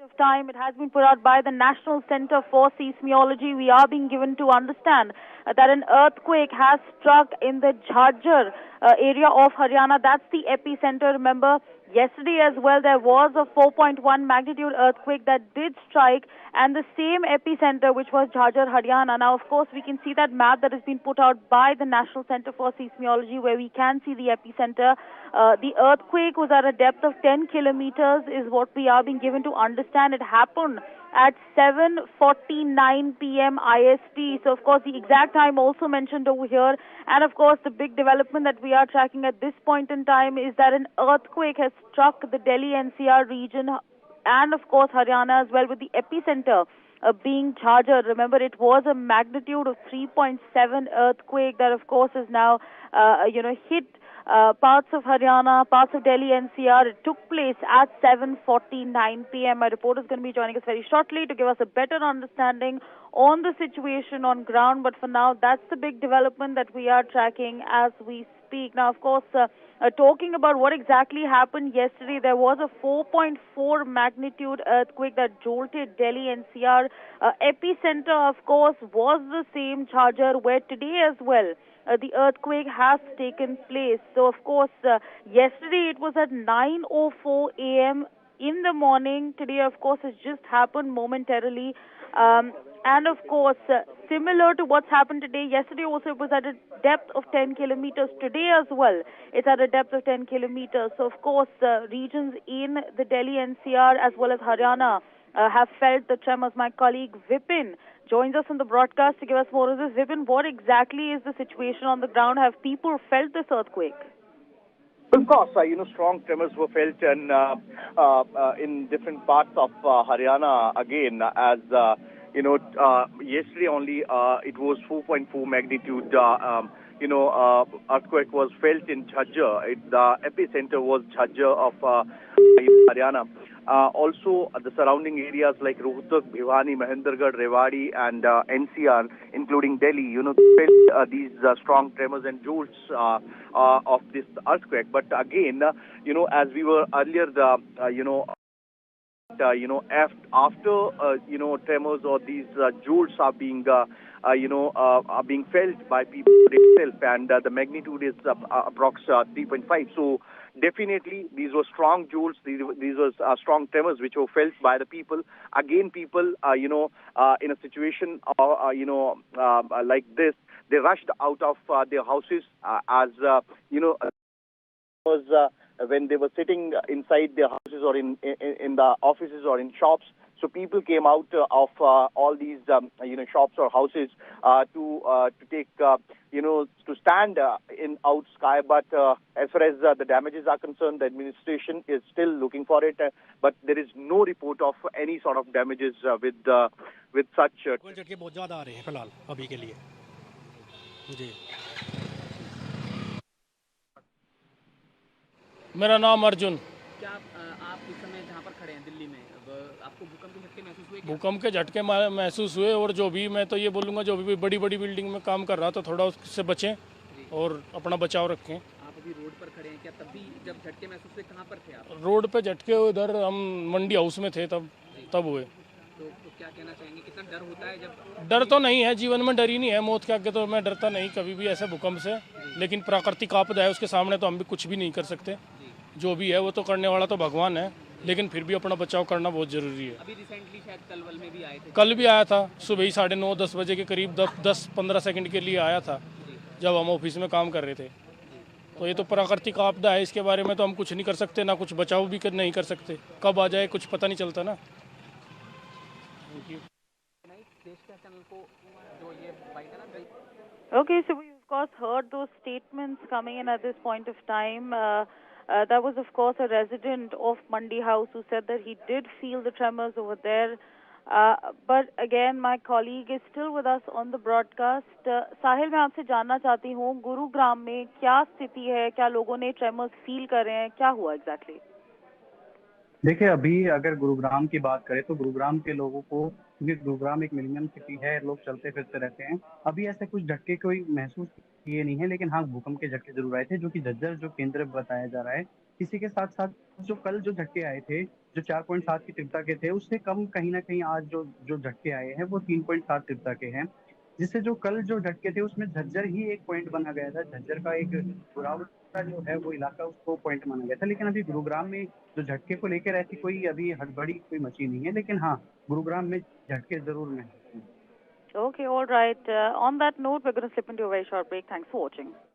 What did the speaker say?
of time. It has been put out by the National Center for Seismology. We are being given to understand that an earthquake has struck in the Jhajjar area of Haryana. That's the epicenter. Remember, yesterday as well, there was a 4.1 magnitude earthquake that did strike, and the same epicenter, which was Jhajjar, Haryana. Now, of course, we can see that map that has been put out by the National Center for Seismology, where we can see the epicenter. The earthquake was at a depth of 10 kilometers, is what we are being given to understand. It happened at 7:49 p.m. IST. So, of course, the exact time also mentioned over here. And, of course, the big development that we are tracking at this point in time is that an earthquake has struck the Delhi NCR region and, of course, Haryana as well, with the epicenter being Jhajjar. Remember, it was a magnitude of 3.7 earthquake that, of course, is now, hit parts of Haryana, parts of Delhi NCR. It took place at 7:49 p.m. My reporter is going to be joining us very shortly to give us a better understanding on the situation on ground. But for now, that's the big development that we are tracking as we speak. Now, of course, talking about what exactly happened yesterday, there was a 4.4 magnitude earthquake that jolted Delhi NCR. Epicenter, of course, was the same Jhajjar, where today as well the earthquake has taken place. So, of course, yesterday it was at 9:04 a.m. in the morning. Today, of course, it's just happened momentarily. And, of course, similar to what's happened today, yesterday also it was at a depth of 10 kilometers. Today as well, it's at a depth of 10 kilometers. So, of course, regions in the Delhi NCR as well as Haryana have felt the tremors. My colleague Vipin joins us on the broadcast to give us more of this. Vipin, what exactly is the situation on the ground? Have people felt this earthquake? Of course, strong tremors were felt in different parts of Haryana again. As yesterday only, it was 4.4 magnitude. Earthquake was felt in Jhajjar. The epicenter was Jhajjar of Haryana. Also, the surrounding areas like Rohtak, Bhiwani, Mahendragarh, Rewari, and NCR, including Delhi, felt these strong tremors and jolts of this earthquake. But again, as we were earlier, after tremors or these jolts are being felt by people itself, and the magnitude is approx 3.5. So definitely these were strong jolts. These were strong tremors which were felt by the people. Again, people in a situation like this, they rushed out of their houses was when they were sitting inside their houses or in the offices or in shops. So people came out of all these shops or houses to take to stand in out sky. But as far as the damages are concerned, the administration is still looking for it. But there is no report of any sort of damages with such. झटके बहुत ज़्यादा आ रहे हैं फिलहाल अभी के लिए जी। मेरा नाम अर्जुन। क्या आप इस समय जहाँ पर खड़े हैं दिल्ली में, आपको भूकंप के झटके महसूस हुए? भूकंप के झटके महसूस हुए, और जो भी मैं तो ये बोलूँगा, जो भी बड़ी बड़ी बिल्डिंग में काम कर रहा था, थोड़ा उससे बचें और अपना बचाव रखें। आप अभी रोड पर खड़े हैं, क्या तब भी जब झटके महसूस हुए कहाँ पर थे आप? रोड पे झटके उधर हम मंडी हाउस में थे, तब हुए। तो क्या कहना चाहेंगे, कितना डर होता है जब? डर तो नहीं है, जीवन में डर ही नहीं है, मौत के आगे तो मैं डरता नहीं कभी भी ऐसे भूकंप से। लेकिन प्राकृतिक आपदा है, उसके सामने तो हम भी कुछ भी नहीं कर सकते। जो भी है वो तो करने वाला तो भगवान है, लेकिन फिर भी अपना बचाव करना बहुत जरूरी है। अभी रिसेंटली शायद कलवल में भी आए थे। कल भी आया था, सुबह ही 9:30-10 बजे के करीब 10-15 सेकंड के लिए आया था, जब हम ऑफिस में काम कर रहे थे। तो ये तो प्राकृतिक आपदा है, इसके बारे में तो हम कुछ नहीं कर सकते, ना कुछ बचाव भी नहीं कर सकते। कब आ जाए कुछ पता नहीं चलता ना। Okay, so we of course heard those statements coming in at this point of time. That was of course a resident of Mandi House who said that he did feel the tremors over there. But again, my colleague is still with us on the broadcast. साहिल, मैं आपसे जानना चाहती हूँ, गुरुग्राम में क्या स्थिति है? क्या लोगों ने ट्रेमर्स फील कर रहे हैं? क्या हुआ एग्जैक्टली? देखिए, अभी अगर गुरुग्राम की बात करें तो गुरुग्राम के लोगों को, क्योंकि गुरुग्राम एक मिलियन सिटी है, लोग चलते फिरते रहते हैं, अभी ऐसे कुछ झटके कोई महसूस किए नहीं है। लेकिन हाँ, भूकंप के झटके जरूर आए थे, जो कि झज्जर जो केंद्र बताया जा रहा है। इसी के साथ साथ जो कल जो झटके आए थे जो 4.7 की तीव्रता के थे, उससे कम कहीं ना कहीं आज जो जो झटके आए हैं वो 3.7 तीव्रता के हैं। जिससे जो कल जो झटके थे उसमें झज्जर ही एक पॉइंट बना गया था। झज्जर का एक बुरावट का जो है वो इलाका, उसको पॉइंट माना गया था। लेकिन अभी गुरुग्राम में जो झटके को लेकर ऐसी कोई अभी हड़बड़ी कोई मची नहीं है, लेकिन हाँ, गुरुग्राम में झटके जरूर महसूस हुए। Okay, all right. On that note, we're going to slip into a very short break. Thanks for watching.